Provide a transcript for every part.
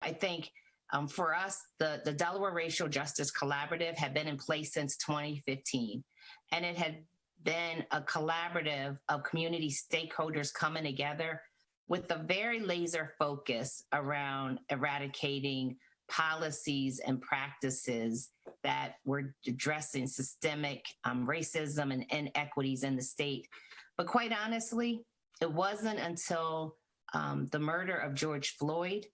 I think for us, the Delaware Racial Justice Collaborative had been in place since 2015, and it had been a collaborative of community stakeholders coming together with a very laser focus around eradicating policies and practices that were addressing systemic racism and inequities in the state. But quite honestly, it wasn't until the murder of George Floyd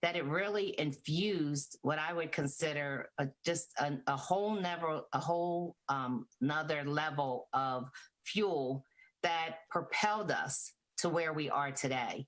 that it really infused what I would consider a whole nother level of fuel that propelled us to where we are today.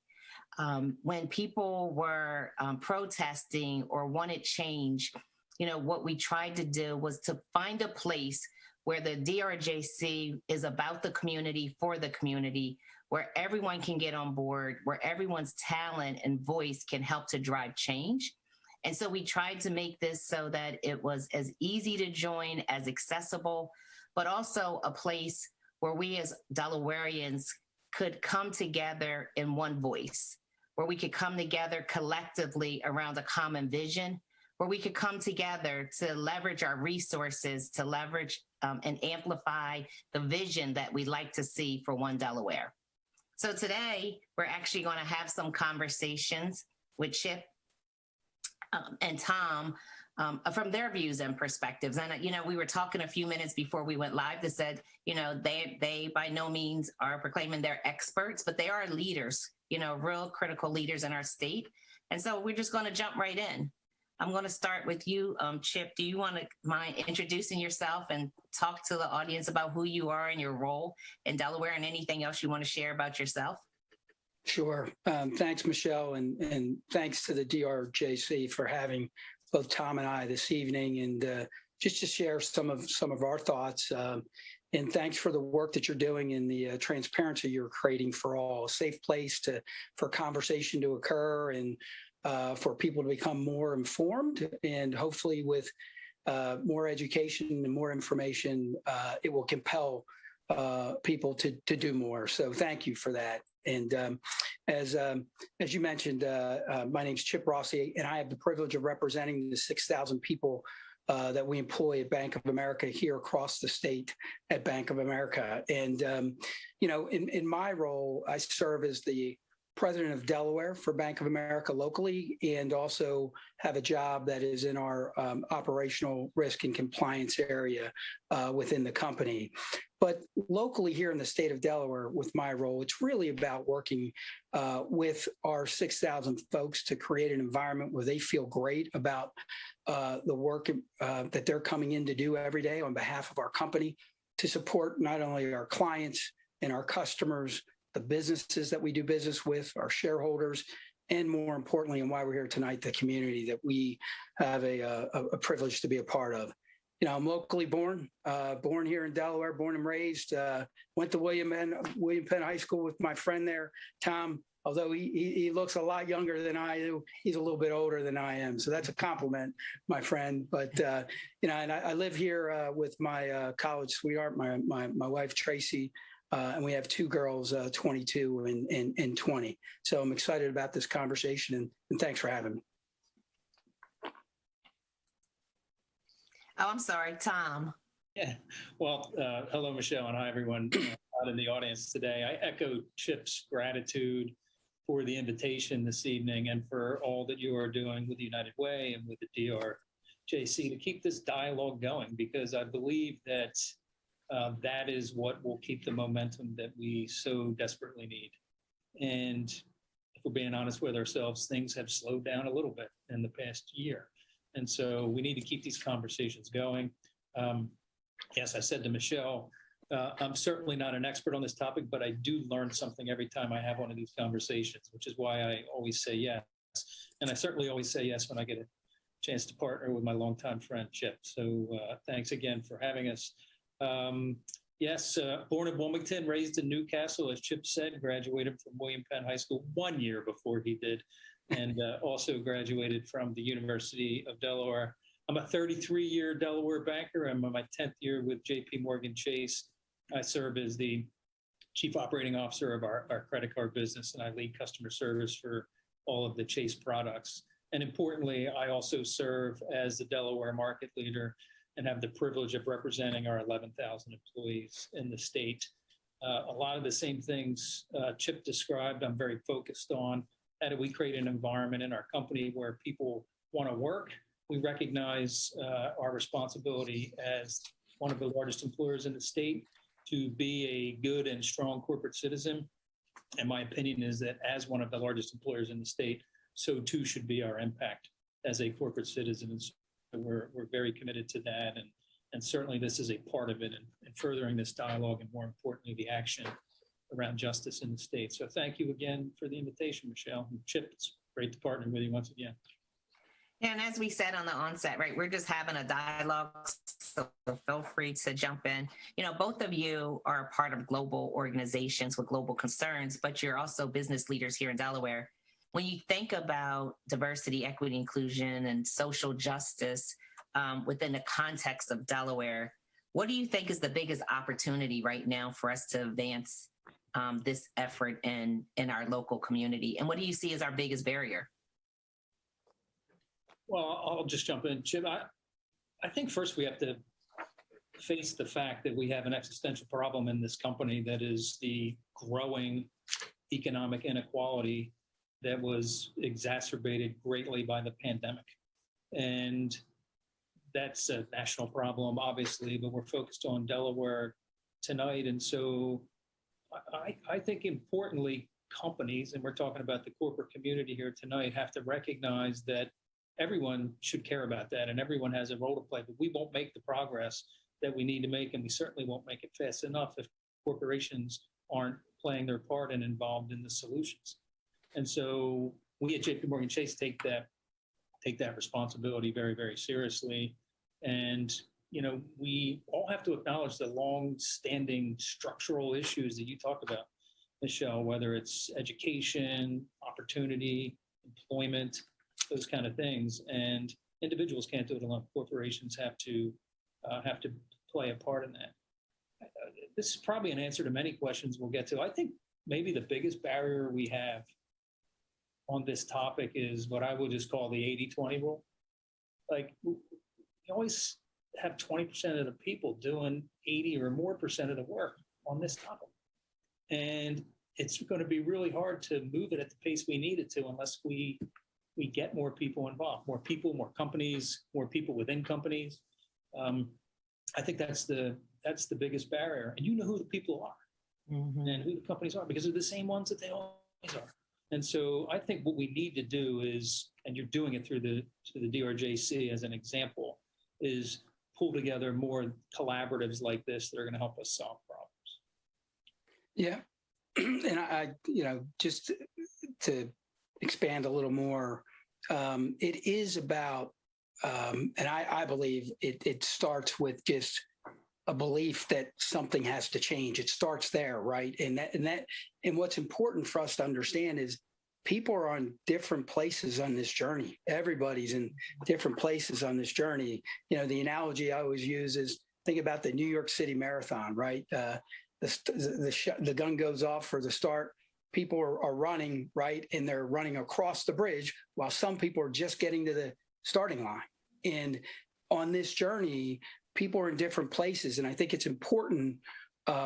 When people were protesting or wanted change, what we tried to do was to find a place where the DRJC is about the community, for the community, where everyone can get on board, where everyone's talent and voice can help to drive change. And so we tried to make this so that it was as easy to join, as accessible, but also a place where we as Delawareans could come together in one voice, where we could come together collectively around a common vision, where we could come together to leverage our resources, to leverage and amplify the vision that we like to see for One Delaware. So today, we're actually going to have some conversations with Chip and Tom from their views and perspectives. And, we were talking a few minutes before we went live that said, they by no means are proclaiming they're experts, but they are leaders, real critical leaders in our state. And so we're just going to jump right in. I'm going to start with you, Chip. Do you want to mind introducing yourself and talk to the audience about who you are and your role in Delaware and anything else you want to share about yourself? Sure. Thanks, Michelle, and thanks to the DRJC for having both Tom and I this evening, and just to share some of our thoughts. And thanks for the work that you're doing and the transparency you're creating for all. A safe place for conversation to occur and for people to become more informed, and hopefully with more education and more information, it will compel people to do more. So thank you for that. And as you mentioned, my name's Chip Rossi, and I have the privilege of representing the 6,000 people that we employ at Bank of America here across the state at Bank of America. And, in my role, I serve as the president of Delaware for Bank of America locally, and also have a job that is in our operational risk and compliance area within the company. But locally here in the state of Delaware, with my role, it's really about working with our 6,000 folks to create an environment where they feel great about the work that they're coming in to do every day on behalf of our company, to support not only our clients and our customers, the businesses that we do business with, our shareholders, and more importantly, and why we're here tonight, the community that we have a privilege to be a part of. I'm locally born here in Delaware, born and raised, went to William Penn High School with my friend there, Tom. Although he looks a lot younger than I do, he's a little bit older than I am. So that's a compliment, my friend. But, and I live here with my college sweetheart, my wife, Tracy, and we have two girls, 22 and 20. So I'm excited about this conversation, and thanks for having me. Oh, I'm sorry, Tom. Yeah. Well, hello, Michelle, and hi, everyone out in the audience today. I echo Chip's gratitude for the invitation this evening and for all that you are doing with the United Way and with the DRJC to keep this dialogue going, because I believe that that is what will keep the momentum that we so desperately need. And if we're being honest with ourselves, things have slowed down a little bit in the past year. And so we need to keep these conversations going. Yes, I said to Michelle, I'm certainly not an expert on this topic, but I do learn something every time I have one of these conversations, which is why I always say yes. And I certainly always say yes when I get a chance to partner with my longtime friend, Chip. So thanks again for having us. Yes, born in Wilmington, raised in Newcastle, as Chip said, graduated from William Penn High School 1 year before he did, and also graduated from the University of Delaware. I'm a 33-year Delaware banker. I'm in my 10th year with JP Morgan Chase. I serve as the Chief Operating Officer of our credit card business, and I lead customer service for all of the Chase products. And importantly, I also serve as the Delaware market leader and have the privilege of representing our 11,000 employees in the state. A lot of the same things Chip described, I'm very focused on. How do we create an environment in our company where people want to work? We recognize our responsibility as one of the largest employers in the state to be a good and strong corporate citizen. And my opinion is that as one of the largest employers in the state, so too should be our impact as a corporate citizen. And so we're very committed to that. And certainly this is a part of it in furthering this dialogue and more importantly, the action around justice in the state. So thank you again for the invitation, Michelle. And Chip, it's great to partner with you once again. And as we said on the onset, right, we're just having a dialogue, so feel free to jump in. You know, both of you are a part of global organizations with global concerns, but you're also business leaders here in Delaware. When you think about diversity, equity, inclusion, and social justice within the context of Delaware, what do you think is the biggest opportunity right now for us to advance this effort in our local community? And what do you see as our biggest barrier? Well, I'll just jump in. Chip, I think first we have to face the fact that we have an existential problem in this company that is the growing economic inequality that was exacerbated greatly by the pandemic. And that's a national problem, obviously, but we're focused on Delaware tonight. And so I think importantly, companies, and we're talking about the corporate community here tonight, have to recognize that everyone should care about that and everyone has a role to play, but we won't make the progress that we need to make, and we certainly won't make it fast enough if corporations aren't playing their part and involved in the solutions. And so we at JPMorgan Chase take that responsibility very, very seriously. And, you know, we all have to acknowledge the long-standing structural issues that you talked about, Michelle, whether it's education, opportunity, employment, those kind of things. And individuals can't do it alone. Corporations have to play a part in that. This is probably an answer to many questions we'll get to. I think maybe the biggest barrier we have on this topic is what I would just call the 80-20 rule. Like, we always have 20% of the people doing 80 or more percent of the work on this topic. And it's going to be really hard to move it at the pace we need it to unless we get more people involved, more people, more companies, more people within companies. I think that's the biggest barrier. And you know who the people are and who the companies are because they're the same ones that they always are. And so I think what we need to do is, and you're doing it through the DRJC as an example, is pull together more collaboratives like this that are going to help us solve problems. Yeah. And I just to expand a little more, it is about, and I believe it starts with just a belief that something has to change. It starts there, right? And what's important for us to understand is people are on different places on this journey. Everybody's in different places on this journey. You know, the analogy I always use is think about the New York City Marathon, right? The gun goes off for the start. People are running, right? And they're running across the bridge while some people are just getting to the starting line. And on this journey, people are in different places. And I think it's important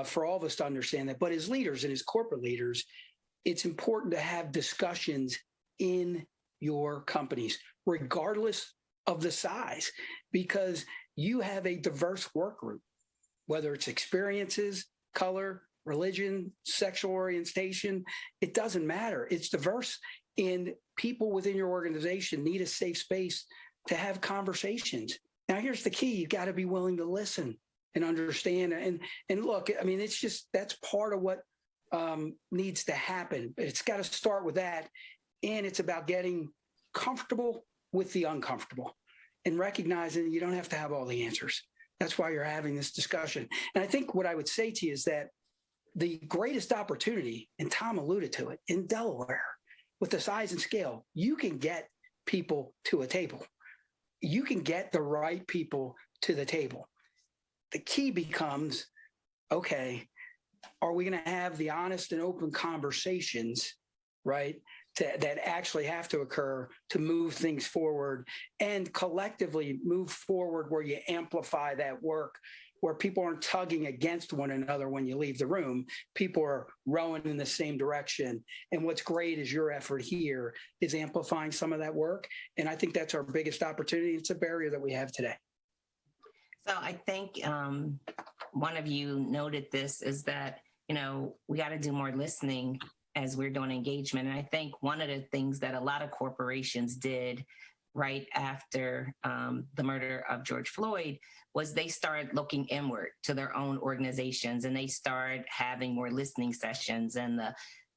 for all of us to understand that. But as leaders and as corporate leaders, it's important to have discussions in your companies, regardless of the size, because you have a diverse work group, whether it's experiences, color, religion, sexual orientation, it doesn't matter. It's diverse, and people within your organization need a safe space to have conversations. Now, here's the key. You got to be willing to listen and understand. And look, I mean, it's just, that's part of what needs to happen. It's got to start with that. And it's about getting comfortable with the uncomfortable and recognizing you don't have to have all the answers. That's why you're having this discussion. And I think what I would say to you is that the greatest opportunity, and Tom alluded to it, in Delaware, with the size and scale, you can get people to a table. You can get the right people to the table. The key becomes, okay, are we going to have the honest and open conversations, right, that actually have to occur to move things forward and collectively move forward where you amplify that work, where people aren't tugging against one another when you leave the room. People are rowing in the same direction. And what's great is your effort here is amplifying some of that work. And I think that's our biggest opportunity. It's a barrier that we have today. So I think one of you noted this is that, we got to do more listening as we're doing engagement. And I think one of the things that a lot of corporations did right after the murder of George Floyd was they started looking inward to their own organizations, and they started having more listening sessions. And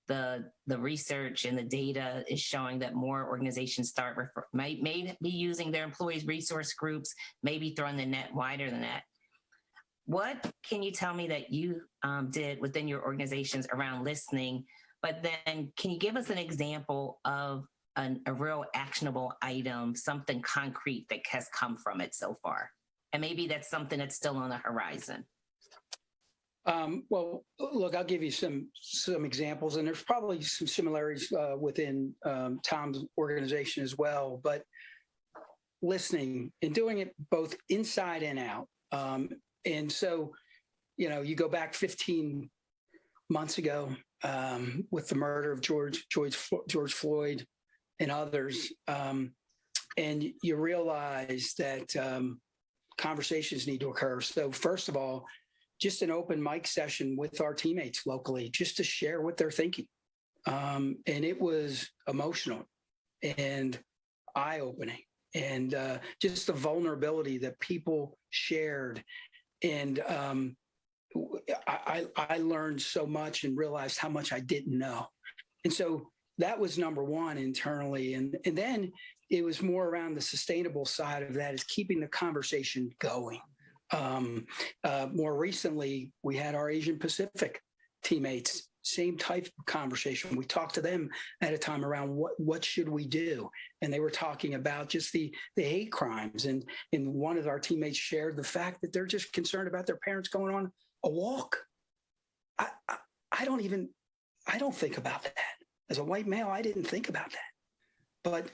the research and the data is showing that more organizations may be using their employees' resource groups, maybe throwing the net wider than that. What can you tell me that you did within your organizations around listening? But then can you give us an example of a real actionable item, something concrete that has come from it so far? And maybe that's something that's still on the horizon. Well, look, I'll give you some examples, and there's probably some similarities within Tom's organization as well. But listening and doing it both inside and out. And so, you go back 15 months ago with the murder of George Floyd and others, and you realize that conversations need to occur. So first of all, just an open mic session with our teammates locally, just to share what they're thinking. And it was emotional and eye-opening, and just the vulnerability that people shared. And I learned so much and realized how much I didn't know. And so that was number one internally. And then it was more around the sustainable side of that, is keeping the conversation going. More recently, we had our Asian Pacific teammates, same type of conversation. We talked to them at a time around what should we do? And they were talking about just the hate crimes. And one of our teammates shared the fact that they're just concerned about their parents going on a walk. I don't think about that. As a white male, I didn't think about that. But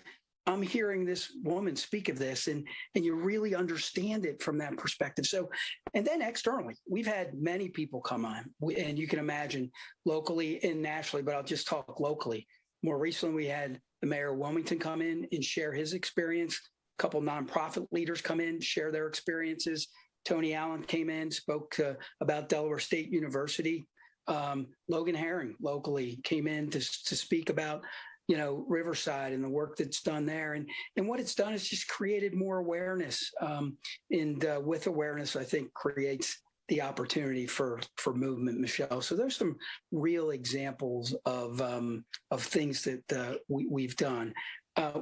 I'm hearing this woman speak of this, and you really understand it from that perspective. So, and then externally, we've had many people come on, and you can imagine locally and nationally, but I'll just talk locally. More recently, we had the mayor of Wilmington come in and share his experience. A couple nonprofit leaders come in, share their experiences. Tony Allen came in, spoke about Delaware State University. Logan Herring locally came in to speak about Riverside and the work that's done there. And what it's done is just created more awareness. And with awareness, I think, creates the opportunity for movement, Michelle. So there's some real examples of things that we've done.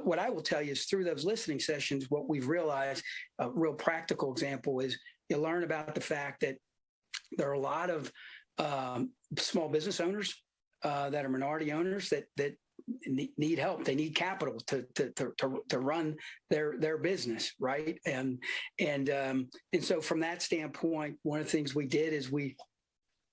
What I will tell you is through those listening sessions, what we've realized, a real practical example is you learn about the fact that there are a lot of small business owners that are minority owners that need help. They need capital to run their business, right? And so from that standpoint, one of the things we did is we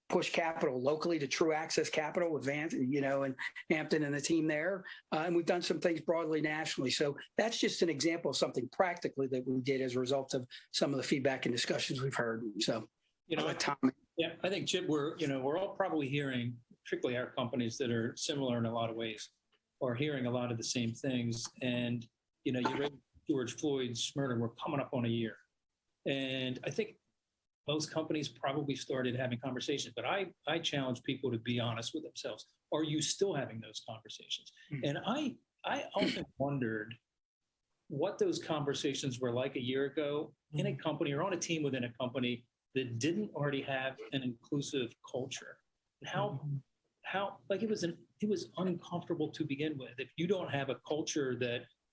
push capital locally to True Access Capital with Vance, and Hampton and the team there. And we've done some things broadly nationally. So that's just an example of something practically that we did as a result of some of the feedback and discussions we've heard. So, Tom. Yeah, I think, Chip, we're all probably hearing, particularly our companies that are similar in a lot of ways, are hearing a lot of the same things. And, you read George Floyd's murder, we're coming up on a year. And I think most companies probably started having conversations, but I challenge people to be honest with themselves. Are you still having those conversations? Mm-hmm. And I often wondered what those conversations were like a year ago in a company or on a team within a company that didn't already have an inclusive culture. How like it was uncomfortable to begin with. If you don't have a culture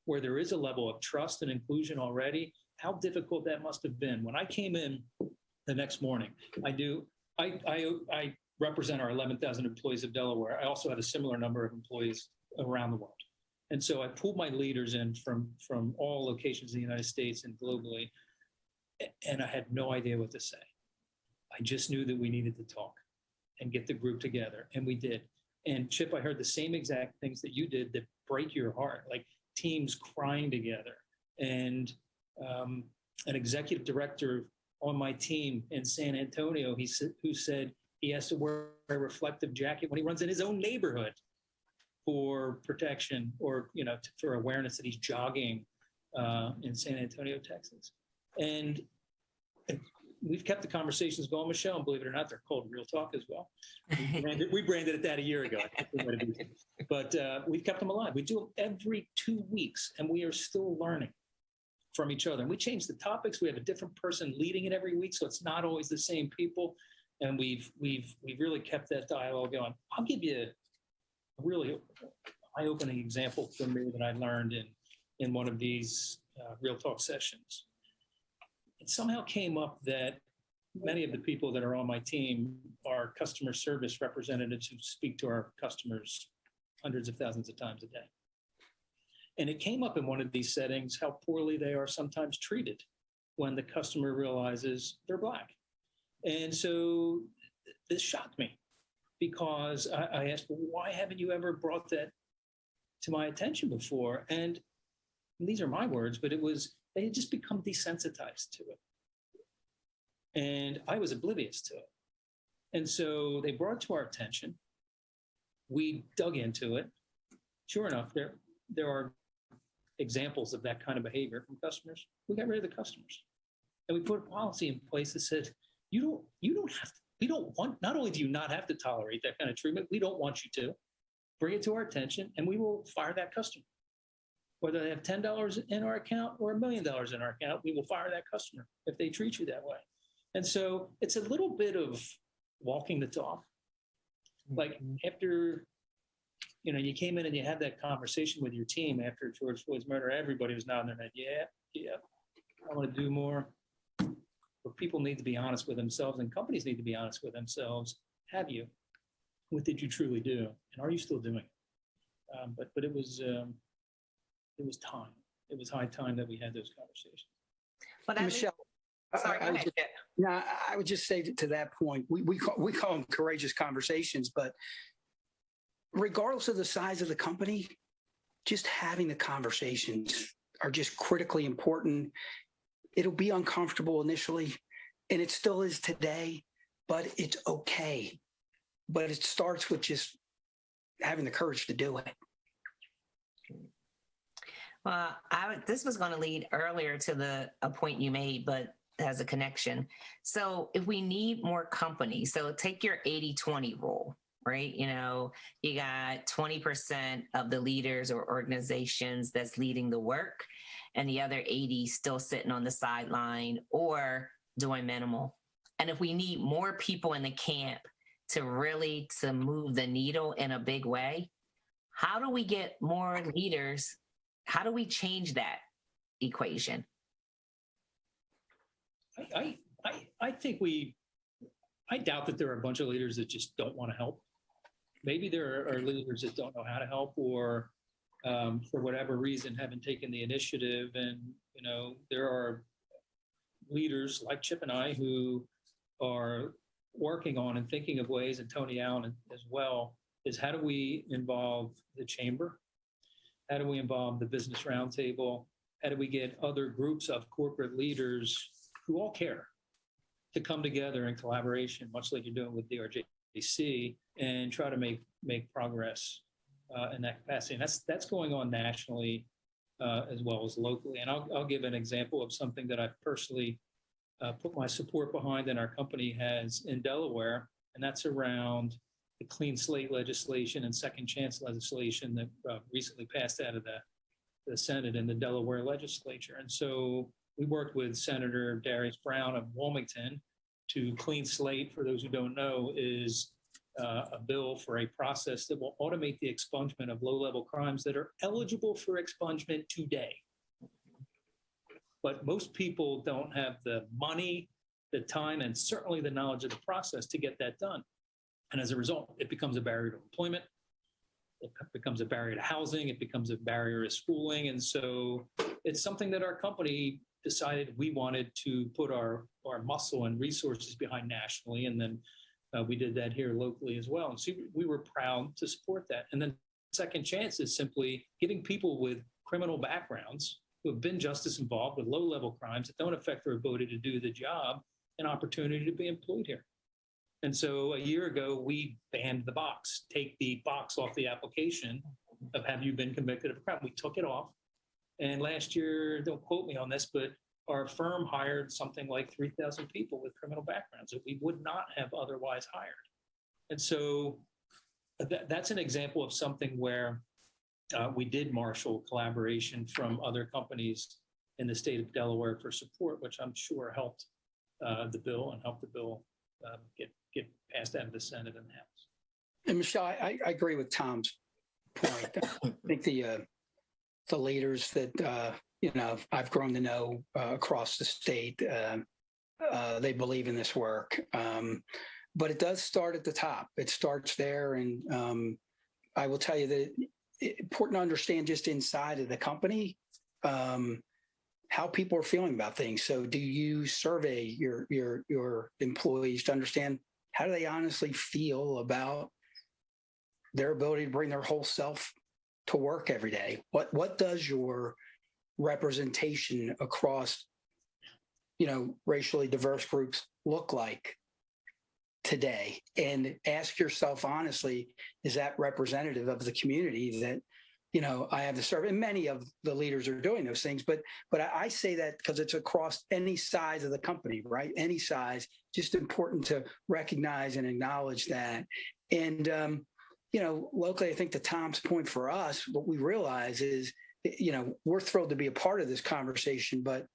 where there is a level of trust and inclusion already, how difficult that must have been. When I came in the next morning, I represent our 11,000 employees of Delaware. I also have a similar number of employees around the world. And so I pulled my leaders in from all locations in the United States and globally, and I had no idea what to say. I just knew that we needed to talk and get the group together, and we did. And Chip, I heard the same exact things that you did that break your heart, like teams crying together. And an executive director on my team in San Antonio, who said he has to wear a reflective jacket when he runs in his own neighborhood for protection, or for awareness that he's jogging in San Antonio, Texas. And we've kept the conversations going, Michelle, and believe it or not, they're called Real Talk as well. We branded it that a year ago. But we've kept them alive. We do them every 2 weeks, and we are still learning from each other. And we change the topics. We have a different person leading it every week, so it's not always the same people. And we've really kept that dialogue going. I'll give you a really eye-opening example for me that I learned in one of these Real Talk sessions. It somehow came up that many of the people that are on my team are customer service representatives who speak to our customers hundreds of thousands of times a day. And it came up in one of these settings how poorly they are sometimes treated when the customer realizes they're Black. And so this shocked me, because I asked, well, why haven't you ever brought that to my attention before? And these are my words, but they had just become desensitized to it. And I was oblivious to it. And so they brought it to our attention. We dug into it. Sure enough, there are examples of that kind of behavior from customers. We got rid of the customers. And we put a policy in place that said, not only do you not have to tolerate that kind of treatment, we don't want you to. Bring it to our attention, and we will fire that customer. Whether they have $10 in our account or $1 million in our account, we will fire that customer if they treat you that way. And so it's a little bit of walking the talk. Like after, you came in and you had that conversation with your team after George Floyd's murder, everybody was nodding their head, yeah, I want to do more. But people need to be honest with themselves, and companies need to be honest with themselves. Have you? What did you truly do? And are you still doing it? But it was time. It was high time that we had those conversations. But Michelle, I would just say to that point, we call them courageous conversations, but regardless of the size of the company, just having the conversations are just critically important. It'll be uncomfortable initially, and it still is today, but it's okay. But it starts with just having the courage to do it. Well, this was going to lead earlier to a point you made, but as a connection. So if we need more companies, so take your 80-20 rule, right? You got 20% of the leaders or organizations that's leading the work, and the other 80 still sitting on the sideline or doing minimal. And if we need more people in the camp to move the needle in a big way, how do we get more leaders? How do we change that equation? I think I doubt that there are a bunch of leaders that just don't want to help. Maybe there are leaders that don't know how to help, or for whatever reason haven't taken the initiative. And there are leaders like Chip and I who are working on and thinking of ways, and Tony Allen as well, is how do we involve the chamber? How do we involve the business roundtable? How do we get other groups of corporate leaders who all care to come together in collaboration, much like you're doing with DRJC, and try to make progress in that capacity? And that's going on nationally as well as locally. And I'll give an example of something that I've personally put my support behind, and our company has in Delaware, and that's around the clean slate legislation and second chance legislation that recently passed out of the Senate and the Delaware legislature. And so we worked with Senator Darius Brown of Wilmington to clean slate, for those who don't know, is a bill for a process that will automate the expungement of low-level crimes that are eligible for expungement today. But most people don't have the money, the time, and certainly the knowledge of the process to get that done. And as a result, it becomes a barrier to employment. It becomes a barrier to housing. It becomes a barrier to schooling. And so it's something that our company decided we wanted to put our muscle and resources behind nationally. And then We did that here locally as well. And so we were proud to support that. And then second chance is simply giving people with criminal backgrounds who have been justice involved with low-level crimes that don't affect their ability to do the job an opportunity to be employed here. And so a year ago, we banned the box, take the box off the application of have you been convicted of a crime. We took it off. And last year, don't quote me on this, but our firm hired something like 3,000 people with criminal backgrounds that we would not have otherwise hired. And so that's an example of something where we did marshal collaboration from other companies in the state of Delaware for support, which I'm sure helped the bill and helped the bill get passed out of the Senate and the House. And Michelle, I agree with Tom's point. I think the leaders that I've grown to know across the state, they believe in this work. But it does start at the top. It starts there, and I will tell you that it's important to understand just inside of the company how people are feeling about things. So, do you survey your employees to understand how do they honestly feel about their ability to bring their whole self to work every day? What does your representation across, racially diverse groups look like today? And ask yourself honestly, is that representative of the community that, I have to serve? And many of the leaders are doing those things, but I say that because it's across any size of the company, right? Any size, just important to recognize and acknowledge that. And, locally, I think to Tom's point for us, what we realize is, we're thrilled to be a part of this conversation, but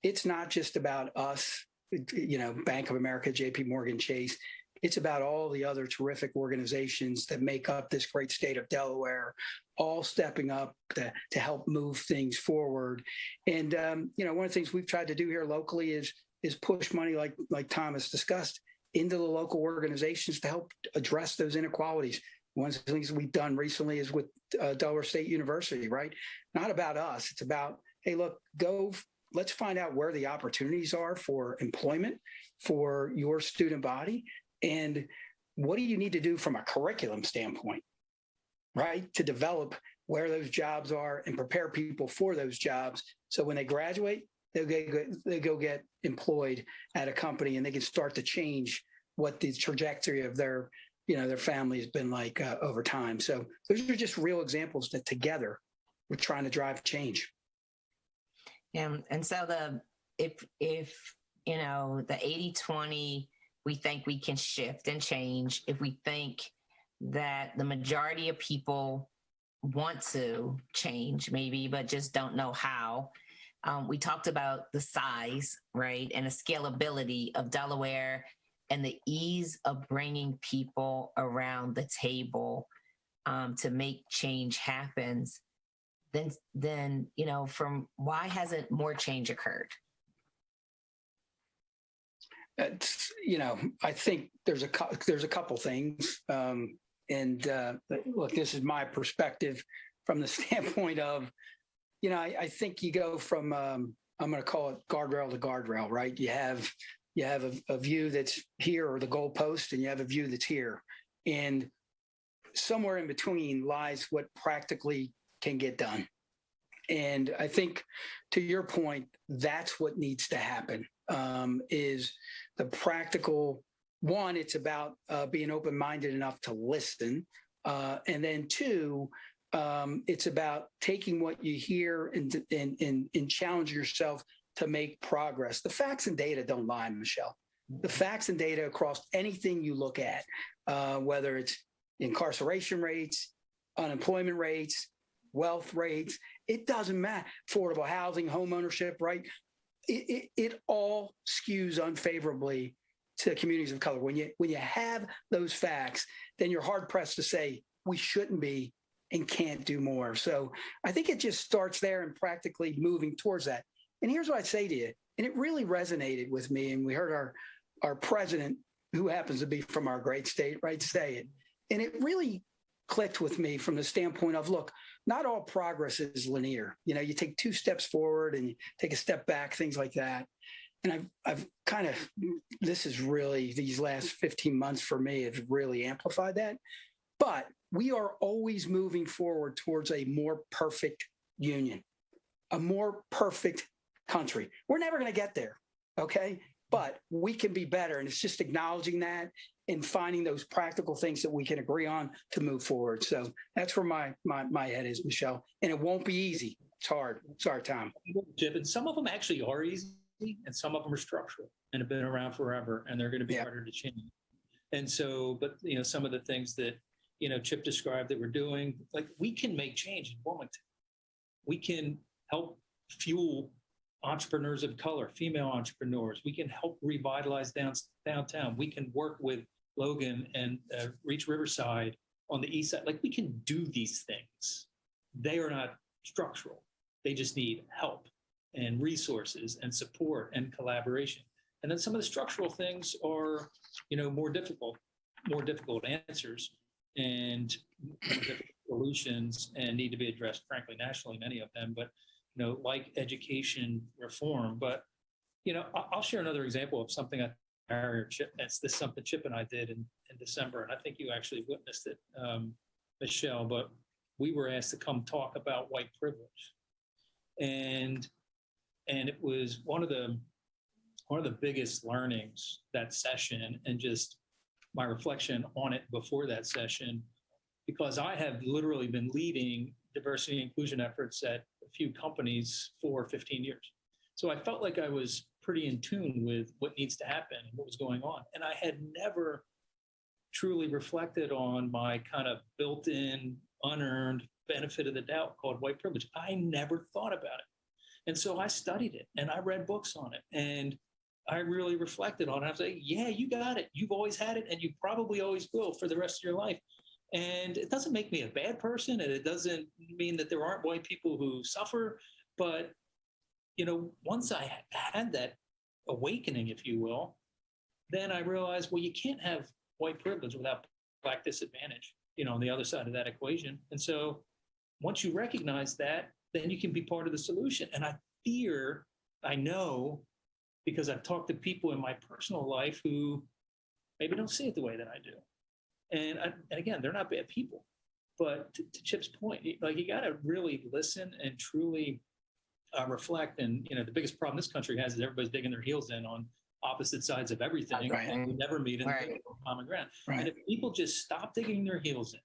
it's not just about us, Bank of America, JP Morgan Chase. It's about all the other terrific organizations that make up this great state of Delaware, all stepping up to help move things forward. And, one of the things we've tried to do here locally is push money, like Thomas discussed, into the local organizations to help address those inequalities. One of the things we've done recently is with Delaware State University, right? Not about us. It's about, hey, look, let's find out where the opportunities are for employment for your student body. And what do you need to do from a curriculum standpoint, right? To develop where those jobs are and prepare people for those jobs. So when they graduate, they go get employed at a company and they can start to change what the trajectory of their family has been like over time. So those are just real examples that together we're trying to drive change. Yeah, and so if the 80-20, we think we can shift and change. If we think that the majority of people want to change, maybe, but just don't know how. We talked about the size, right, and the scalability of Delaware and the ease of bringing people around the table to make change happen. Then from why hasn't more change occurred? I think there's a couple things. Look, this is my perspective from the standpoint of, I think you go from, I'm going to call it guardrail to guardrail, right? You have a view that's here, or the goalpost, and you have a view that's here. And somewhere in between lies what practically can get done. And I think, to your point, that's what needs to happen, is the practical one. It's about being open-minded enough to listen. And then two, it's about taking what you hear and challenge yourself to make progress. The facts and data don't lie, Michelle. The facts and data across anything you look at, whether it's incarceration rates, unemployment rates, wealth rates, it doesn't matter. Affordable housing, home ownership, right? It all skews unfavorably to communities of color. When you have those facts, then you're hard pressed to say we shouldn't be and can't do more. So I think it just starts there and practically moving towards that. And here's what I'd say to you, and it really resonated with me. And we heard our president, who happens to be from our great state, right, say it. And it really clicked with me from the standpoint of, look, not all progress is linear. You take 2 steps forward and you take a step back, things like that. and I've kind of, this is really, these last 15 months for me have really amplified that. But we are always moving forward towards a more perfect union, a more perfect country. We're never going to get there, okay? But we can be better, and it's just acknowledging that and finding those practical things that we can agree on to move forward. So that's where my head is, Michelle. And it won't be easy. It's hard. Sorry, Tom. Chip, and some of them actually are easy, and some of them are structural and have been around forever, and they're going to be harder to change. And so, but some of the things that Chip described that we're doing, like we can make change in Wilmington. We can help fuel entrepreneurs of color, female entrepreneurs. We can help revitalize downtown. We can work with Logan and Reach Riverside on the east side. Like we can do these things. They are not structural. They just need help and resources and support and collaboration. And then some of the structural things are, more difficult answers and more difficult solutions and need to be addressed, frankly, nationally, many of them, but, like education reform. But, I'll share another example of something this is something Chip and I did in December, and I think you actually witnessed it, Michelle, but we were asked to come talk about white privilege. And it was one of the biggest learnings that session, and just my reflection on it before that session, because I have literally been leading diversity and inclusion efforts at a few companies for 15 years. So I felt like I was pretty in tune with what needs to happen and what was going on. And I had never truly reflected on my kind of built-in, unearned benefit of the doubt called white privilege. I never thought about it. And so I studied it and I read books on it and I really reflected on it. I was like, yeah, you got it. You've always had it and you probably always will for the rest of your life. And it doesn't make me a bad person, and it doesn't mean that there aren't white people who suffer. But, once I had that awakening, if you will, then I realized, well, you can't have white privilege without Black disadvantage, on the other side of that equation. And so once you recognize that, then you can be part of the solution. And I know, because I've talked to people in my personal life who maybe don't see it the way that I do. And again, they're not bad people. But to Chip's point, like you got to really listen and truly reflect. And, the biggest problem this country has is everybody's digging their heels in on opposite sides of everything. Right. And we never meet in the common ground. Right. And if people just stop digging their heels in,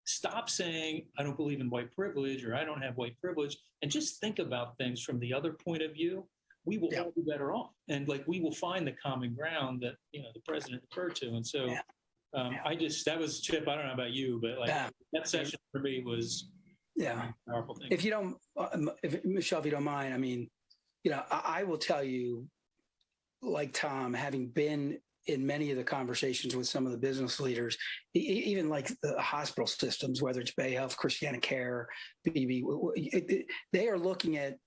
stop saying, I don't believe in white privilege or I don't have white privilege, and just think about things from the other point of view, we will all be better off. And we will find the common ground that, the president referred to. And so that was, Chip, I don't know about you, but that session for me was a powerful thing. If you don't, Michelle, if you don't mind, I mean, I will tell you, like Tom, having been in many of the conversations with some of the business leaders, even like the hospital systems, whether it's Bay Health, Christiana Care, BB, they are looking at,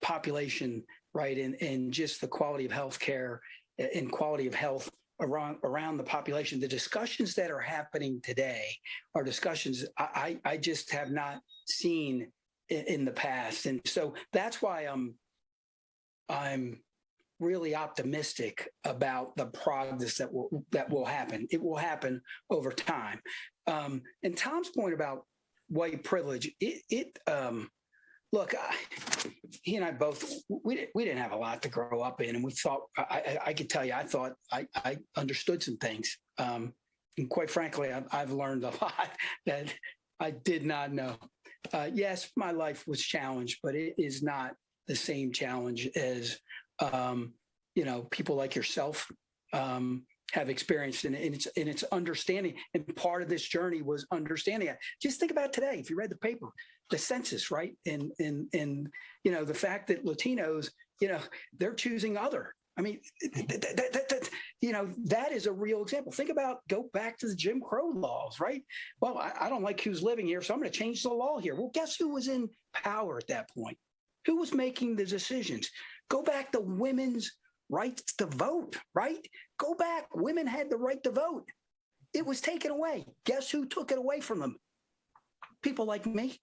population, right, and just the quality of healthcare and quality of health around the population. The discussions that are happening today are discussions I just have not seen in the past, and so that's why I'm really optimistic about the progress that will happen. It will happen over time. And Tom's point about white privilege, look, he and I both, we didn't have a lot to grow up in, and we thought, I could tell you, I thought I understood some things. And quite frankly, I've learned a lot that I did not know. Yes, my life was challenged, but it is not the same challenge as, people like yourself have experienced, and it's understanding. And part of this journey was understanding it. Just think about today. If you read the paper, the census, right? And the fact that Latinos, they're choosing other. I mean, that is a real example. Go back to the Jim Crow laws, right? Well, I don't like who's living here, so I'm going to change the law here. Well, guess who was in power at that point? Who was making the decisions? Go back to women's rights to vote, right? Go back. Women had the right to vote. It was taken away. Guess who took it away from them? People like me.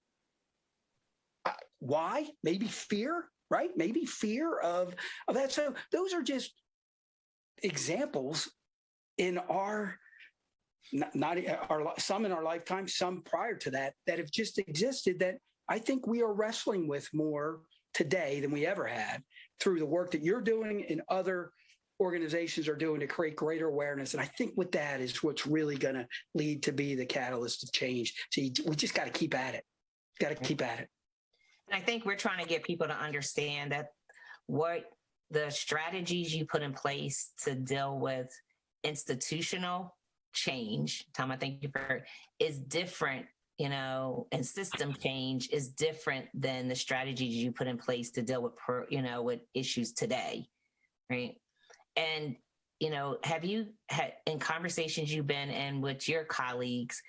Why? Maybe fear, right? Maybe fear of that. So those are just examples in our, not our, some in our lifetime, some prior to that have just existed that I think we are wrestling with more today than we ever had through the work that you're doing and other organizations are doing to create greater awareness. And I think with that is what's really going to lead to be the catalyst of change. So we just got to keep at it. Got to keep at it. And I think we're trying to get people to understand that what the strategies you put in place to deal with institutional change, Tom, I thank you for, is different, and system change is different than the strategies you put in place to deal with, with issues today, right? And, have you had, in conversations you've been in with your colleagues,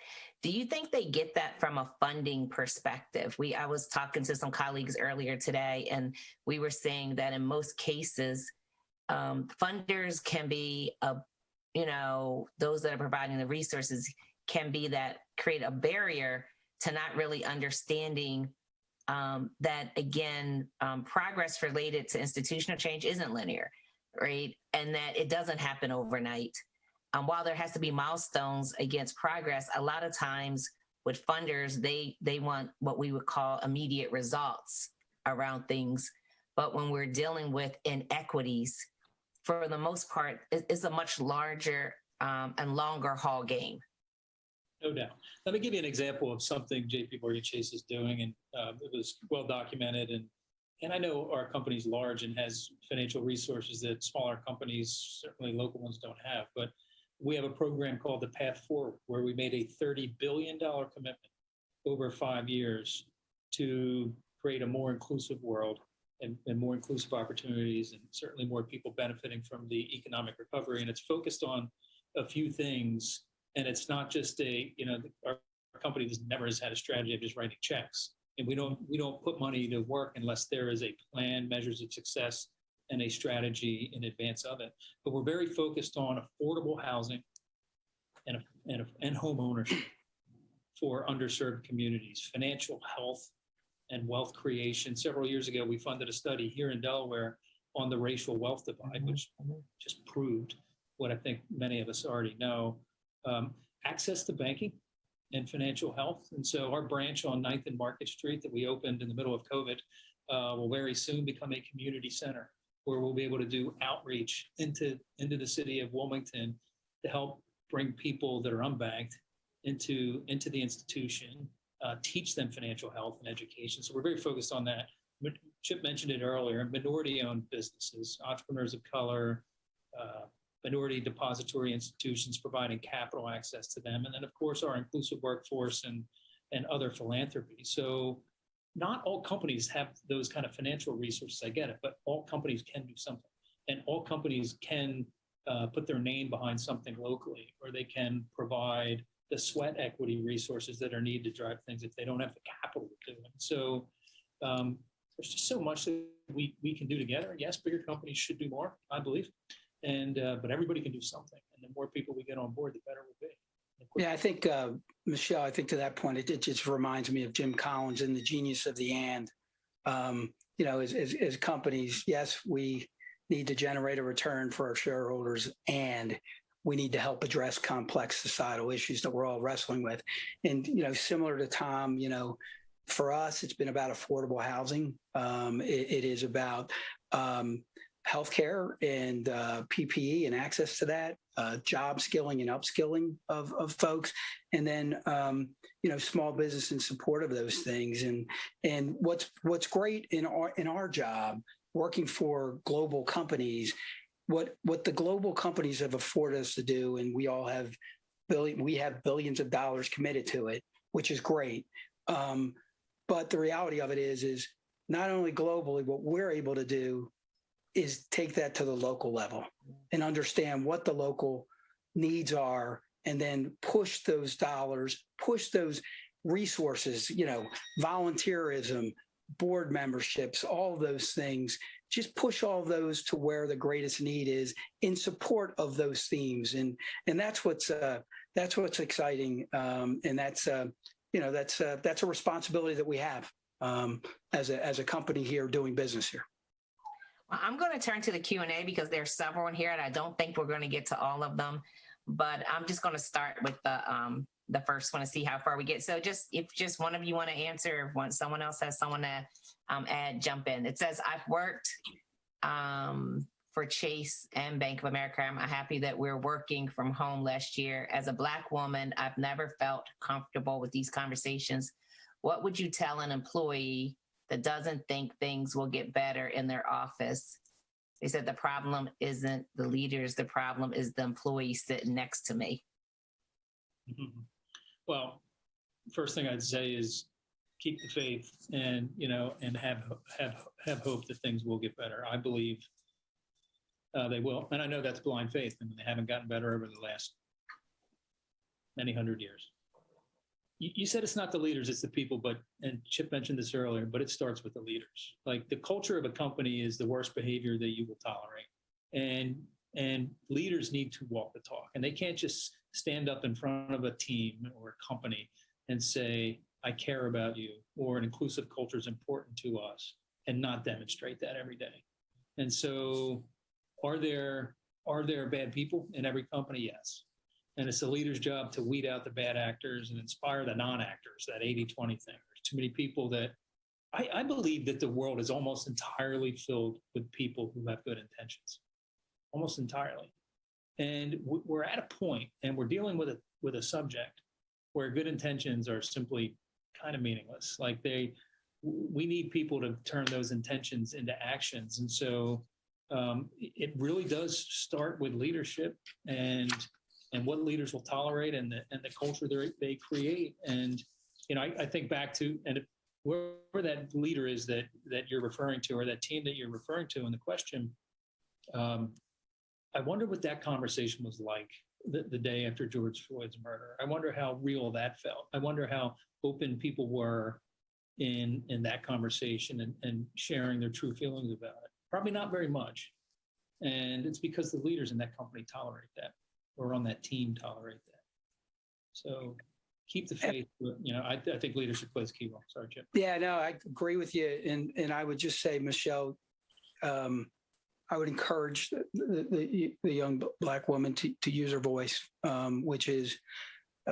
do you think they get that from a funding perspective? I was talking to some colleagues earlier today, and we were saying that in most cases, funders can be, those that are providing the resources can be that create a barrier to not really understanding that, again, progress related to institutional change isn't linear, right? And that it doesn't happen overnight. While there has to be milestones against progress, a lot of times with funders, they want what we would call immediate results around things. But when we're dealing with inequities, for the most part, it's a much larger and longer haul game. No doubt. Let me give you an example of something JP Morgan Chase is doing, and it was well documented. And I know our company's large and has financial resources that smaller companies, certainly local ones, don't have. But we have a program called the Path Forward, where we made a $30 billion commitment over 5 years to create a more inclusive world and more inclusive opportunities, and certainly more people benefiting from the economic recovery. And it's focused on a few things. And it's not just our company never has had a strategy of just writing checks. And we don't put money to work unless there is a plan, measures of success, and a strategy in advance of it. But we're very focused on affordable housing and home ownership for underserved communities, financial health and wealth creation. Several years ago, we funded a study here in Delaware on the racial wealth divide, which just proved what I think many of us already know. Access to banking and financial health. And so our branch on 9th and Market Street that we opened in the middle of COVID will very soon become a community center where we'll be able to do outreach into the city of Wilmington to help bring people that are unbanked into the institution, teach them financial health and education. So we're very focused on that. Chip mentioned it earlier, minority-owned businesses, entrepreneurs of color, minority depository institutions, providing capital access to them. And then, of course, our inclusive workforce and other philanthropy. So not all companies have those kind of financial resources, I get it, but all companies can do something. And all companies can put their name behind something locally, or they can provide the sweat equity resources that are needed to drive things if they don't have the capital to do it. So there's just so much that we can do together. Yes, bigger companies should do more, I believe. But everybody can do something. And the more people we get on board, the better we'll be. Yeah, I think, Michelle, I think to that point, it just reminds me of Jim Collins and the genius of the and. As companies, yes, we need to generate a return for our shareholders, and we need to help address complex societal issues that we're all wrestling with. And, similar to Tom, for us, it's been about affordable housing. It is about healthcare and PPE and access to that, job skilling and upskilling of folks, and then small business in support of those things. And what's great in our job, working for global companies, what the global companies have afforded us to do, and we have billions of dollars committed to it, which is great. But the reality of it is not only globally, what we're able to do is take that to the local level and understand what the local needs are, and then push those dollars, push those resources, volunteerism, board memberships, all of those things, just push all of those to where the greatest need is in support of those themes. And that's what's exciting. And that's a responsibility that we have. as a company here doing business here. I'm going to turn to the Q&A because there's several in here, and I don't think we're going to get to all of them. But I'm just going to start with the first one to see how far we get. So if one of you want to answer, if someone else has someone to add, jump in. It says, I've worked for Chase and Bank of America. I'm happy that we're working from home last year. As a Black woman, I've never felt comfortable with these conversations. What would you tell an employee that doesn't think things will get better in their office? They said the problem isn't the leaders, the problem is the employee sitting next to me. Mm-hmm. Well, first thing I'd say is keep the faith and have hope that things will get better. I believe they will, and I know that's blind faith. I mean, they haven't gotten better over the last many hundred years. You said it's not the leaders, it's the people, and Chip mentioned this earlier, but it starts with the leaders. Like, the culture of a company is the worst behavior that you will tolerate. And leaders need to walk the talk, and they can't just stand up in front of a team or a company and say, I care about you, or an inclusive culture is important to us, and not demonstrate that every day. And so are there bad people in every company? Yes. And it's the leader's job to weed out the bad actors and inspire the non-actors, that 80-20 thing. There's too many people that I believe that the world is almost entirely filled with people who have good intentions, almost entirely. And we're at a point, and we're dealing with a subject where good intentions are simply kind of meaningless. Like, we need people to turn those intentions into actions. And so it really does start with leadership and what leaders will tolerate and the culture they create. And, I think back to, and whoever that leader is that you're referring to, or that team that you're referring to in the question, I wonder what that conversation was like the day after George Floyd's murder. I wonder how real that felt. I wonder how open people were in that conversation and sharing their true feelings about it. Probably not very much. And it's because the leaders in that company tolerate that, or on that team tolerate that. So keep the faith. I think leadership plays a key role. Sorry, Chip. Yeah, no, I agree with you. And I would just say, Michelle, I would encourage the young Black woman to use her voice, which is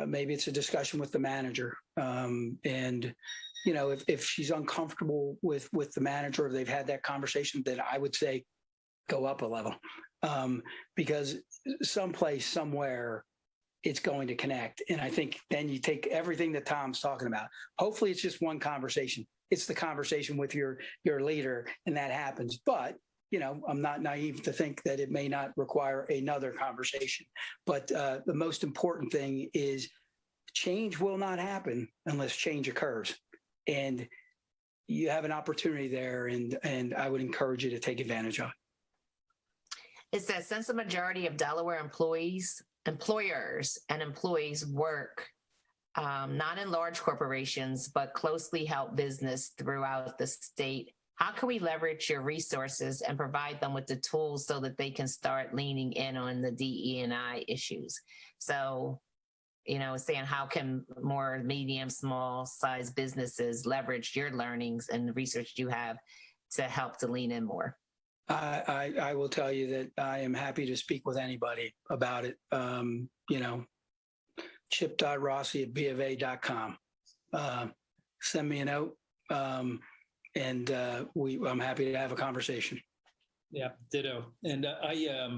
maybe it's a discussion with the manager. And, if she's uncomfortable with the manager, or they've had that conversation, then I would say go up a level, because someplace, somewhere, it's going to connect. And I think then you take everything that Tom's talking about. Hopefully it's just one conversation. It's the conversation with your leader, and that happens. But, I'm not naive to think that it may not require another conversation. But the most important thing is change will not happen unless change occurs. And you have an opportunity there, and I would encourage you to take advantage of it. It says, since the majority of Delaware employers and employees work not in large corporations, but closely held business throughout the state, how can we leverage your resources and provide them with the tools so that they can start leaning in on the DE&I issues? So, saying how can more medium, small size businesses leverage your learnings and the research you have to help to lean in more? I will tell you that I am happy to speak with anybody about it. chip.rossi@bofa.com. Send me a note, and I'm happy to have a conversation. Yeah, ditto. And I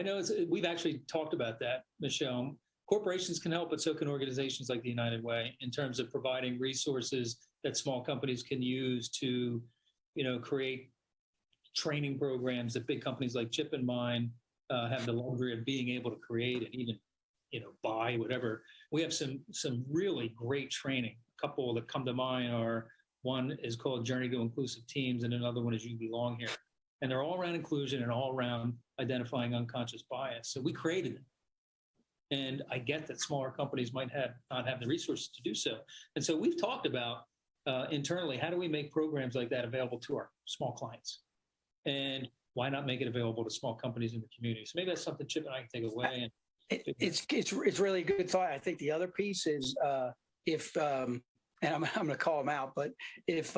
know we've actually talked about that, Michelle. Corporations can help, but so can organizations like the United Way, in terms of providing resources that small companies can use to, create training programs that big companies like Chip and mine have the luxury of being able to create and even, buy whatever. We have some really great training. A couple that come to mind are, one is called Journey to Inclusive Teams, and another one is You Belong Here. And they're all around inclusion and all around identifying unconscious bias. So we created them. And I get that smaller companies might not have the resources to do so. And so we've talked about internally, how do we make programs like that available to our small clients? And why not make it available to small companies in the community? So maybe that's something Chip and I can take away. And it's really a good thought. I think the other piece is and and I'm going to call him out, but if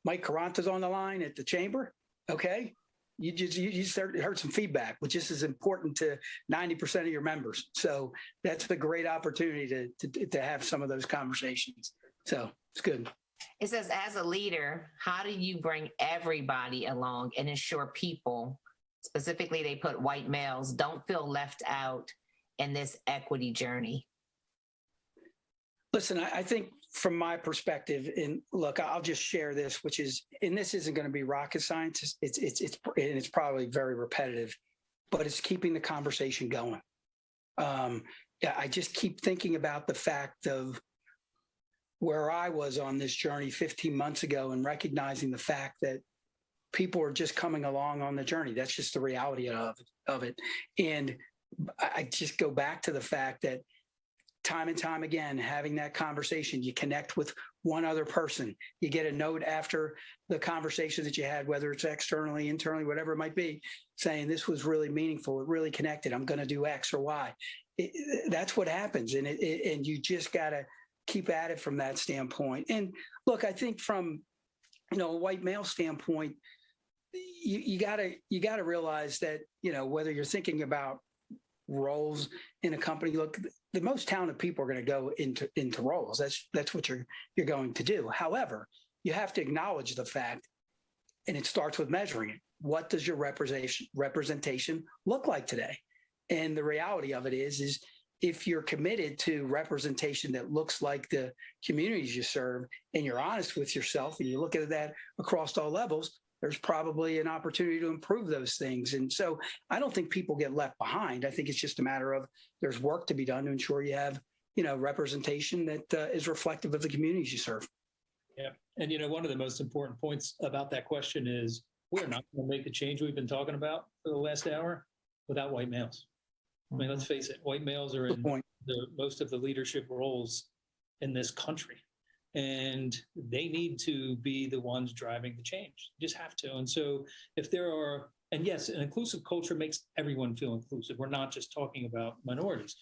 Mike Caranta's on the line at the chamber, okay, you just heard some feedback, which is as important to 90% of your members. So that's a great opportunity to have some of those conversations. So it's good. It says, as a leader, how do you bring everybody along and ensure people, specifically they put white males, don't feel left out in this equity journey? Listen, I think from my perspective, and look, I'll just share this, which is, and this isn't going to be rocket science. It's probably very repetitive, but it's keeping the conversation going. I just keep thinking about the fact of where I was on this journey 15 months ago and recognizing the fact that people are just coming along on the journey. That's just the reality of it. And I just go back to the fact that time and time again, having that conversation, you connect with one other person, you get a note after the conversation that you had, whether it's externally, internally, whatever it might be, saying this was really meaningful, it really connected, I'm going to do X or Y. That's what happens. And you just got to keep at it from that standpoint. And look, I think from, a white male standpoint, you got to realize that, whether you're thinking about roles in a company, look, the most talented people are going to go into roles. That's what you're going to do. However, you have to acknowledge the fact, and it starts with measuring it. What does your representation look like today? And the reality of it is if you're committed to representation that looks like the communities you serve, and you're honest with yourself, and you look at that across all levels, there's probably an opportunity to improve those things. And so I don't think people get left behind. I think it's just a matter of there's work to be done to ensure you have, representation that is reflective of the communities you serve. Yeah. And, one of the most important points about that question is we're not going to make the change we've been talking about for the last hour without white males. I mean, let's face it, white males are in most of the leadership roles in this country. And they need to be the ones driving the change. You just have to. And so if there are, and yes, an inclusive culture makes everyone feel inclusive. We're not just talking about minorities.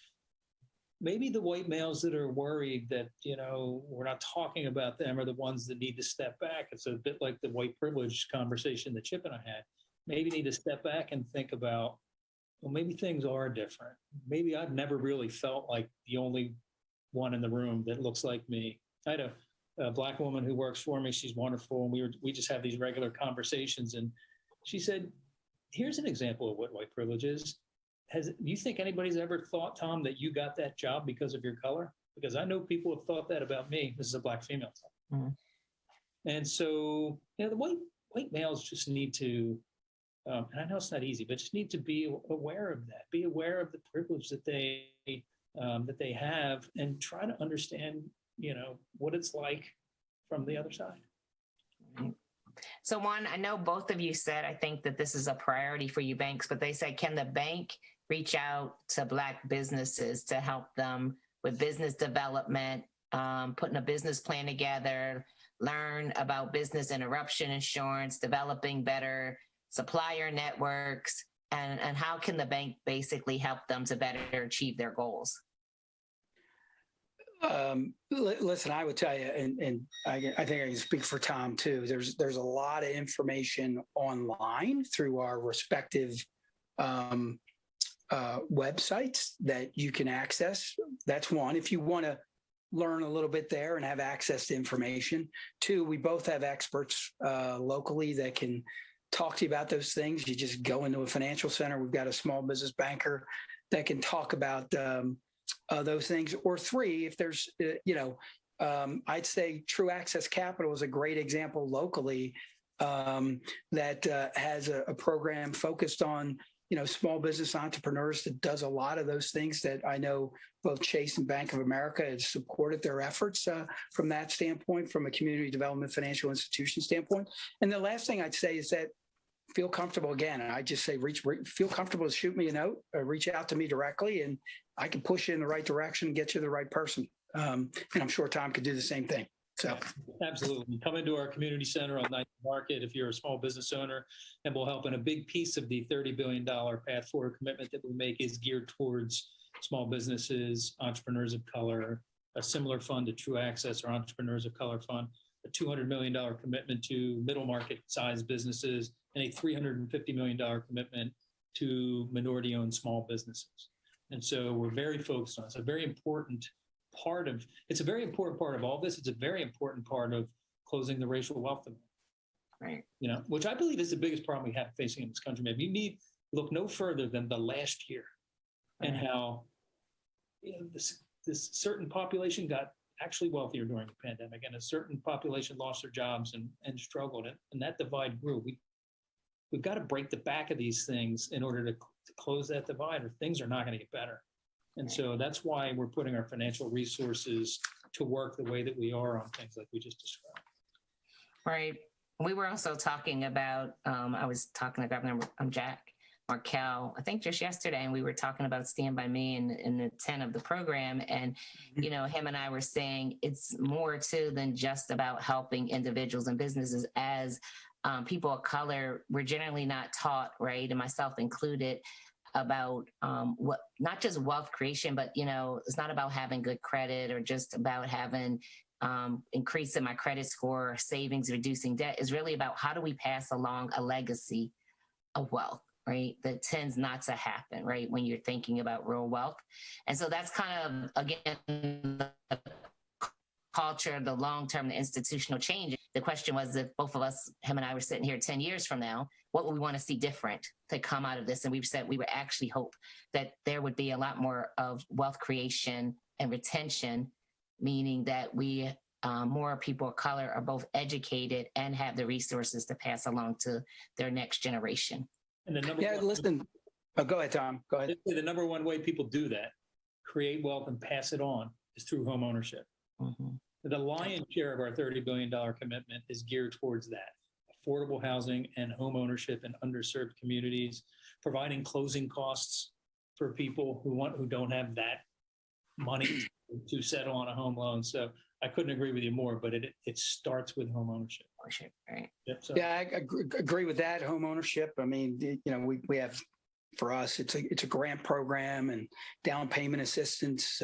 Maybe the white males that are worried that, we're not talking about them are the ones that need to step back. It's a bit like the white privilege conversation that Chip and I had. Maybe need to step back and think about, well, maybe things are different. Maybe I've never really felt like the only one in the room that looks like me. I had a Black woman who works for me. She's wonderful. And we just have these regular conversations. And she said, here's an example of what white privilege is. Do you think anybody's ever thought, Tom, that you got that job because of your color? Because I know people have thought that about me. This is a Black female. Mm-hmm. And so, the white males just need to, and I know it's not easy, but just need to be aware of that, be aware of the privilege that they have, and try to understand what it's like from the other side. So Juan, I know both of you said, I think that this is a priority for you banks, but they said, can the bank reach out to Black businesses to help them with business development, putting a business plan together, learn about business interruption insurance, developing better supplier networks, and how can the bank basically help them to better achieve their goals? Listen, I would tell you, and I think I can speak for Tom too. There's a lot of information online through our respective websites that you can access. That's one. If you want to learn a little bit there and have access to information. Two, we both have experts locally that can talk to you about those things. You just go into a financial center. We've got a small business banker that can talk about those things. Or three, if there's, I'd say True Access Capital is a great example locally that has a program focused on, small business entrepreneurs that does a lot of those things that I know both Chase and Bank of America has supported their efforts from that standpoint, from a community development financial institution standpoint. And the last thing I'd say is that feel comfortable again. I just say, feel comfortable to shoot me a note, or reach out to me directly, and I can push you in the right direction and get you the right person. And I'm sure Tom could do the same thing. So absolutely. Come into our community center on 9th Market if you're a small business owner, and we'll help. And a big piece of the $30 billion path forward commitment that we make is geared towards small businesses, entrepreneurs of color, a similar fund to True Access or Entrepreneurs of Color Fund, a $200 million commitment to middle market sized businesses, and a $350 million commitment to minority-owned small businesses. And so we're very focused on it. It's a very important part of all this. It's a very important part of closing the racial wealth divide. Right. You know, which I believe is the biggest problem we have facing in this country. Maybe you need look no further than the last year, and how this certain population got actually wealthier during the pandemic, and a certain population lost their jobs and struggled, and that divide grew. We've got to break the back of these things in order to close that divide, or things are not going to get better. And so that's why we're putting our financial resources to work the way that we are on things like we just described. Right. We were also talking about, I was talking to Governor Jack Markell, I think just yesterday, and we were talking about Stand By Me in the 10 of the program. And, you know, him and I were saying it's more too than just about helping individuals and businesses. As people of color, we're generally not taught, right, and myself included, about what, not just wealth creation, but, you know, it's not about having good credit or just about having increasing my credit score, savings, reducing debt. Is really about how do we pass along a legacy of wealth, right? That tends not to happen, right? When you're thinking about real wealth. And so that's kind of, again, the culture, the long-term, the institutional change. The question was, if both of us, him and I, were sitting here 10 years from now, what would we want to see different to come out of this? And we've said we would actually hope that there would be a lot more of wealth creation and retention, meaning that we, more people of color, are both educated and have the resources to pass along to their next generation. And listen. Oh, go ahead, Tom. Go ahead. The number one way people do that, create wealth and pass it on, is through home ownership. Mm-hmm. The lion's share of our $30 billion commitment is geared towards that: affordable housing and home ownership in underserved communities, providing closing costs for people who don't have that money to settle on a home loan. So I couldn't agree with you more, but it starts with home ownership. Right. Yep, so. Yeah, I agree with that. Home ownership. I mean, you know, we have, for us, it's a grant program and down payment assistance.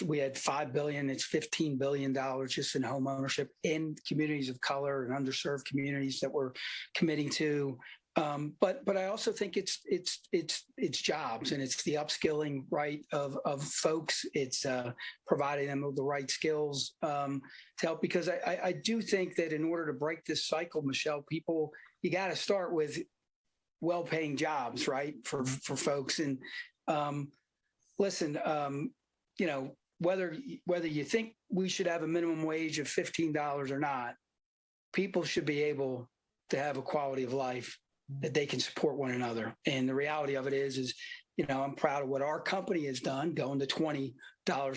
We had $5 billion. It's $15 billion just in home ownership in communities of color and underserved communities that we're committing to. But I also think it's jobs, and it's the upskilling, right, of folks. It's providing them with the right skills to help, because I do think that in order to break this cycle, Michelle, you got to start with well-paying jobs, right, for folks. And listen, you know, whether you think we should have a minimum wage of $15 or not, people should be able to have a quality of life that they can support one another. And the reality of it is, you know, I'm proud of what our company has done, going to $20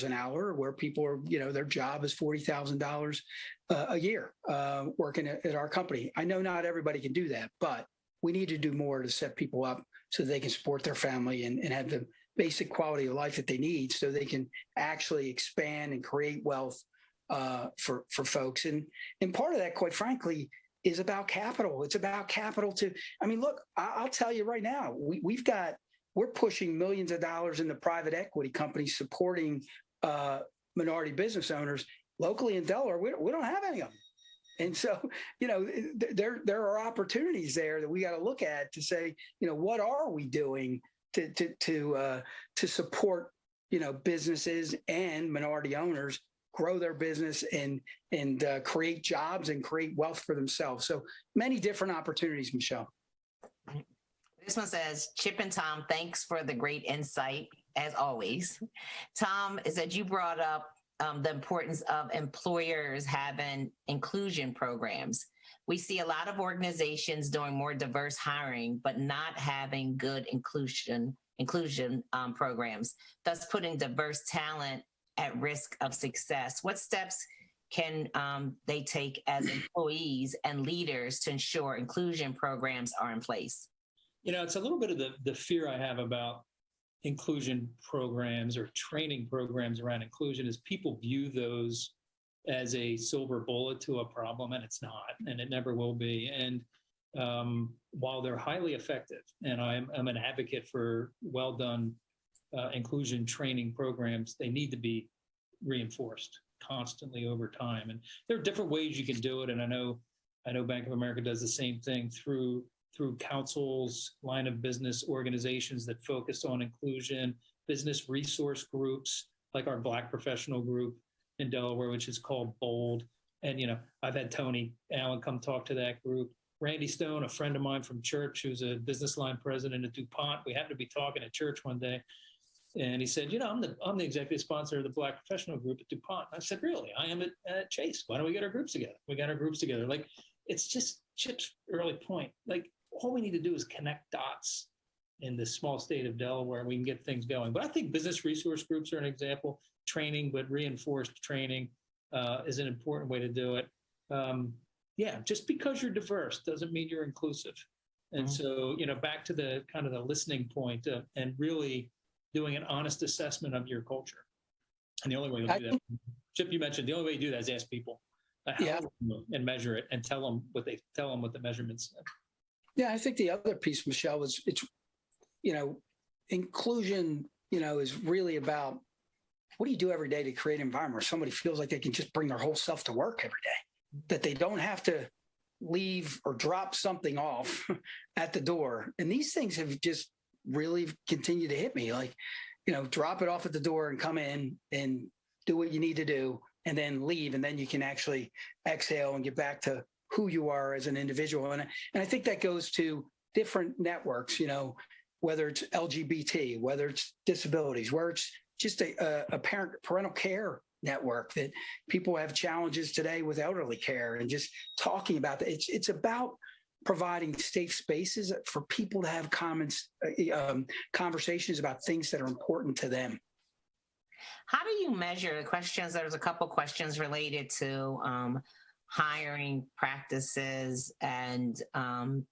an hour, where people are, you know, their job is $40,000 a year working at our company. I know not everybody can do that, but we need to do more to set people up so they can support their family and have the basic quality of life that they need, so they can actually expand and create wealth for folks. And part of that, quite frankly, is about capital. It's about capital I mean, look, I'll tell you right now, we're pushing millions of dollars into private equity companies supporting minority business owners locally in Delaware. We don't have any of them. And so, you know, there are opportunities there that we got to look at to say, you know, what are we doing to support, you know, businesses and minority owners grow their business and create jobs and create wealth for themselves. So many different opportunities, Michelle. This one says, Chip and Tom, thanks for the great insight, as always. Tom, is that you brought up the importance of employers having inclusion programs. We see a lot of organizations doing more diverse hiring, but not having good inclusion programs, thus putting diverse talent at risk of success. What steps can they take as employees and leaders to ensure inclusion programs are in place? You know, it's a little bit of the fear I have about inclusion programs or training programs around inclusion is people view those as a silver bullet to a problem, and it's not, and it never will be. And while they're highly effective, and I'm an advocate for well done inclusion training programs, they need to be reinforced constantly over time. And there are different ways you can do it. And I know Bank of America does the same thing through councils, line of business organizations that focus on inclusion, business resource groups like our Black professional group in Delaware, which is called BOLD. And, I've had Tony Allen come talk to that group. Randy Stone, a friend of mine from church, who's a business line president at DuPont. We happened to be talking at church one day. And he said, I'm the executive sponsor of the Black professional group at DuPont. I said, really? I am at Chase. Why don't we get our groups together? We got our groups together. Like, it's just Chip's early point. Like, all we need to do is connect dots in this small state of Delaware, and we can get things going. But I think business resource groups are an example. Training, but reinforced training is an important way to do it. Just because you're diverse doesn't mean you're inclusive. And so, back to the kind of the listening point and really doing an honest assessment of your culture. And the only way to do that, Chip, you mentioned the only way to do that is ask people and measure it and tell them what the measurements said. Yeah, I think the other piece, Michelle, was inclusion, is really about what do you do every day to create an environment where somebody feels like they can just bring their whole self to work every day, that they don't have to leave or drop something off at the door. And these things have just really continued to hit me, like, drop it off at the door and come in and do what you need to do and then leave. And then you can actually exhale and get back to who you are as an individual. And I think that goes to different networks, whether it's LGBT, whether it's disabilities, where it's just a parental care network that people have challenges today with elderly care, and just talking about that. It's about providing safe spaces for people to have conversations about things that are important to them. How do you measure the questions? There's a couple questions related to hiring practices and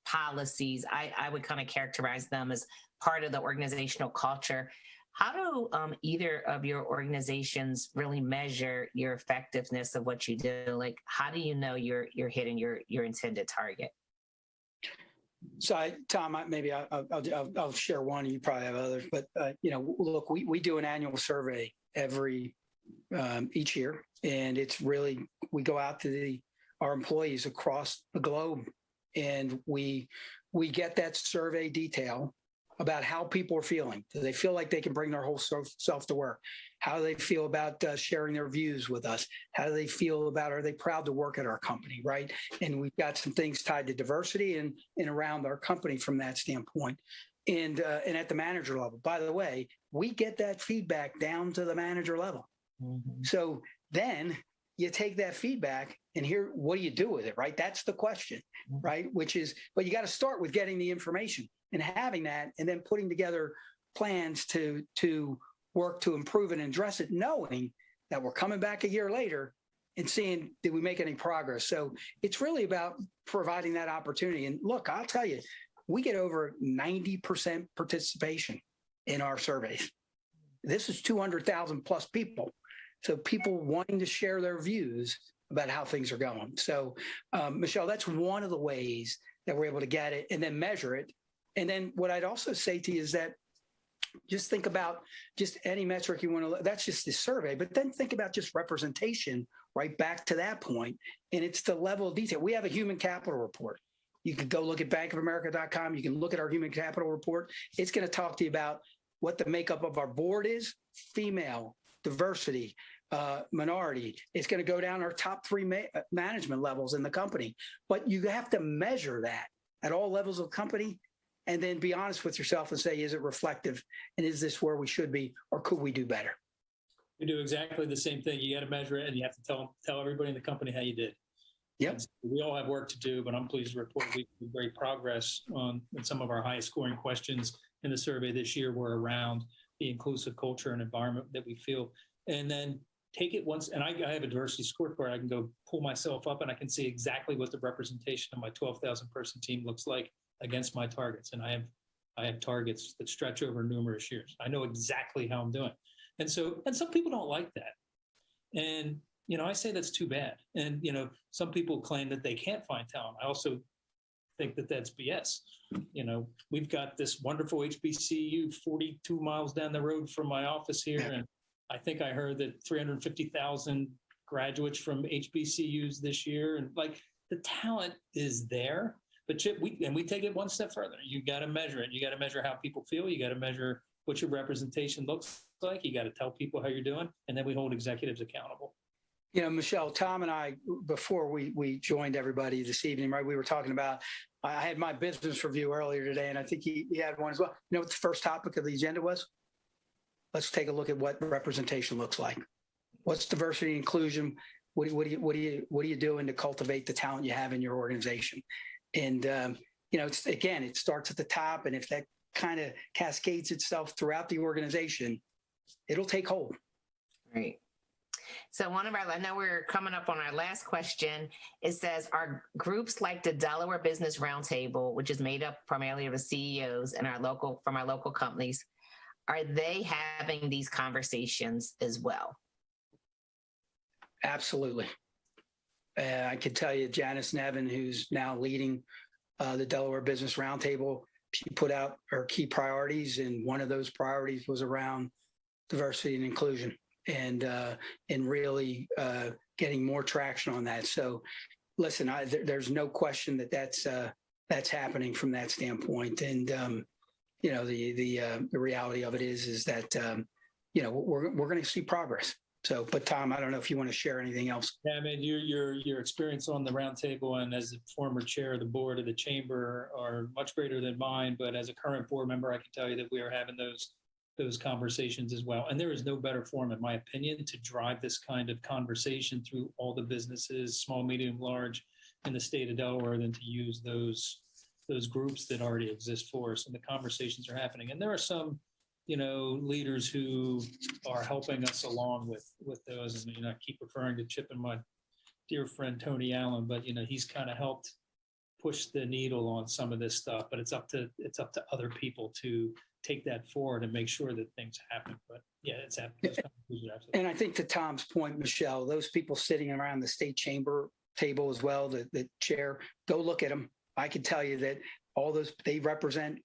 policies. I would kind of characterize them as part of the organizational culture. How do either of your organizations really measure your effectiveness of what you do? Like, how do you know you're hitting your intended target? So, Tom, maybe I'll share one. You probably have others, but look, we do an annual survey each year, and it's really, we go out to our employees across the globe, and we get that survey detail about how people are feeling. Do they feel like they can bring their whole self to work? How do they feel about sharing their views with us? How do they feel about, are they proud to work at our company, right? And we've got some things tied to diversity and around our company from that standpoint. And at the manager level, by the way, we get that feedback down to the manager level. Mm-hmm. So then you take that feedback and what do you do with it, right? That's the question, right? Which is, but you got to start with getting the information and having that, and then putting together plans to work to improve and address it, knowing that we're coming back a year later and seeing, did we make any progress? So it's really about providing that opportunity. And look, I'll tell you, we get over 90% participation in our surveys. This is 200,000 plus people. So people wanting to share their views about how things are going. So, Michelle, that's one of the ways that we're able to get it and then measure it. And then what I'd also say to you is that just think about just any metric you want to, that's just the survey, but then think about just representation right back to that point. And it's the level of detail. We have a human capital report. You can go look at bankofamerica.com. You can look at our human capital report. It's going to talk to you about what the makeup of our board is, female, diversity, minority. It's going to go down our top 3 management levels in the company. But you have to measure that at all levels of the company, and then be honest with yourself and say, is it reflective? And is this where we should be, or could we do better? We do exactly the same thing. You got to measure it, and you have to tell everybody in the company how you did. Yep. So we all have work to do, but I'm pleased to report we made great progress on some of our highest scoring questions in the survey this year were around the inclusive culture and environment that we feel. And then take it once, and I have a diversity scorecard. I can go pull myself up and I can see exactly what the representation of my 12,000 person team looks like against my targets. And I have targets that stretch over numerous years. I know exactly how I'm doing. And some people don't like that. And, I say that's too bad. And, some people claim that they can't find talent. I also think that that's BS. We've got this wonderful HBCU 42 miles down the road from my office here. Yeah. I think I heard that 350,000 graduates from HBCUs this year. And like the talent is there, but Chip, we take it one step further. You got to measure it. You got to measure how people feel. You got to measure what your representation looks like. You got to tell people how you're doing. And then we hold executives accountable. You know, Michelle, Tom and I, before we joined everybody this evening, right, we were talking about, I had my business review earlier today, and I think he had one as well. You know what the first topic of the agenda was? Let's take a look at what representation looks like. What's diversity and inclusion? What are you doing to cultivate the talent you have in your organization? And, you know, it starts at the top, and if that kind of cascades itself throughout the organization, it'll take hold. Right. So I know we're coming up on our last question. It says, are groups like the Delaware Business Roundtable, which is made up primarily of the CEOs and from our local companies, are they having these conversations as well? Absolutely. I can tell you, Janice Nevin, who's now leading the Delaware Business Roundtable, she put out her key priorities, and one of those priorities was around diversity and inclusion, and really getting more traction on that. So, listen, there's no question that that's happening from that standpoint. And you know, the reality of it is that you know, we're going to see progress. So, but Tom, I don't know if you want to share anything else. Yeah, I mean, your experience on the roundtable and as a former chair of the board of the chamber are much greater than mine. But as a current board member, I can tell you that we are having those conversations as well. And there is no better form, in my opinion, to drive this kind of conversation through all the businesses, small, medium, large, in the state of Delaware than to use those groups that already exist for us. And the conversations are happening. And there are some, you know, leaders who are helping us along with those. And, you know, I keep referring to Chip and my dear friend, Tony Allen, but, you know, he's kind of helped push the needle on some of this stuff, but it's up to other people to take that forward and make sure that things happen. But yeah, it's happening. And I think to Tom's point, Michelle, those people sitting around the state chamber table as well, the chair, go look at them. I can tell you that all those, they represent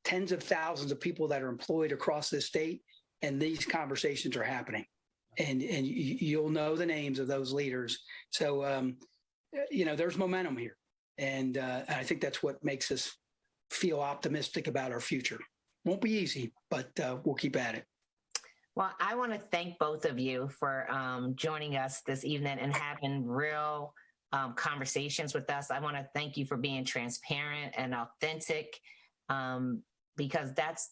tens of thousands of people that are employed across this state, and these conversations are happening. And you'll know the names of those leaders. So, you know, there's momentum here. And I think that's what makes us feel optimistic about our future. Won't be easy, but we'll keep at it. Well, I want to thank both of you for joining us this evening and having real conversations with us. I want to thank you for being transparent and authentic, because that's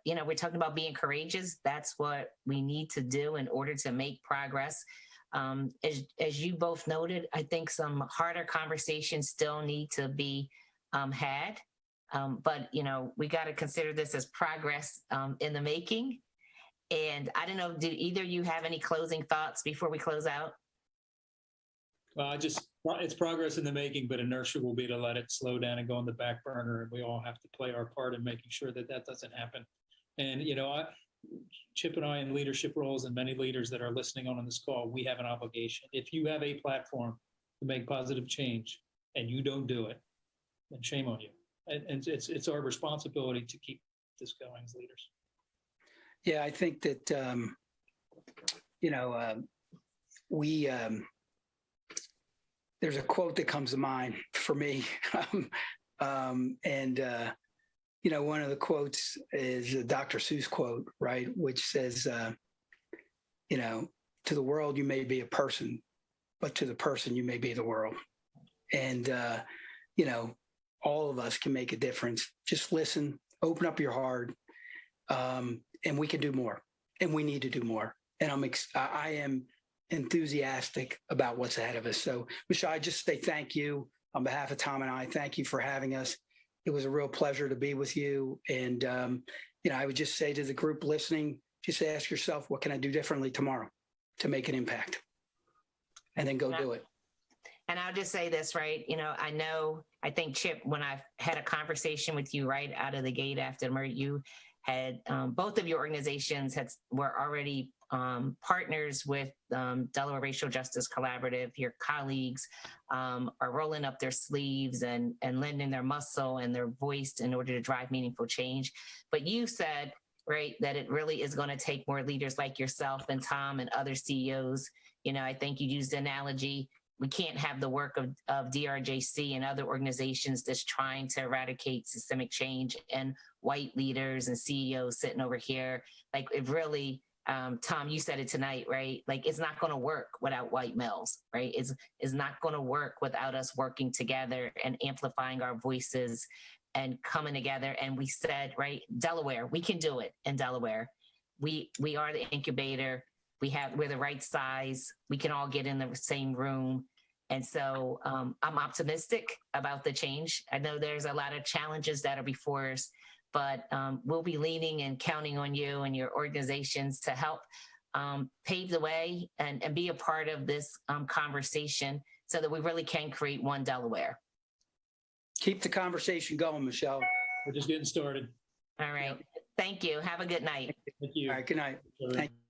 you know, we're talking about being courageous. That's what we need to do in order to make progress. As you both noted, I think some harder conversations still need to be had. But, you know, we got to consider this as progress in the making. And I don't know, do either of you have any closing thoughts before we close out? Well, it's progress in the making, but inertia will be to let it slow down and go on the back burner. And we all have to play our part in making sure that that doesn't happen. And, you know, Chip and I in leadership roles, and many leaders that are listening on this call, we have an obligation. If you have a platform to make positive change and you don't do it, then shame on you. And it's our responsibility to keep this going as leaders. Yeah, I think that, you know, there's a quote that comes to mind for me. You know, one of the quotes is a Dr. Seuss quote, right? Which says, you know, to the world, you may be a person, but to the person, you may be the world. And, you know, all of us can make a difference. Just listen, open up your heart, and we can do more, and we need to do more. And I am enthusiastic about what's ahead of us. So, Michelle, I just say thank you on behalf of Tom and I. Thank you for having us. It was a real pleasure to be with you. And, you know, I would just say to the group listening, just ask yourself, what can I do differently tomorrow to make an impact? And then go do it. And I'll just say this, right? You know, I think, Chip, when I had a conversation with you right out of the gate after the merger, you had both of your organizations were already partners with Delaware Racial Justice Collaborative. Your colleagues are rolling up their sleeves and lending their muscle and their voice in order to drive meaningful change. But you said, right? That it really is going to take more leaders like yourself and Tom and other CEOs. You know, I think you used the analogy. We can't have the work of DRJC and other organizations that's trying to eradicate systemic change and white leaders and CEOs sitting over here. Like it really, Tom, you said it tonight, right? Like it's not going to work without white males, right? It's not going to work without us working together and amplifying our voices and coming together. And we said, right, Delaware, we can do it in Delaware. We are the incubator. We're the right size. We can all get in the same room. And so I'm optimistic about the change. I know there's a lot of challenges that are before us, but we'll be leaning and counting on you and your organizations to help pave the way and be a part of this conversation so that we really can create one Delaware. Keep the conversation going, Michelle. We're just getting started. All right. Thank you. Have a good night. Thank you. All right. Good night. Thank you.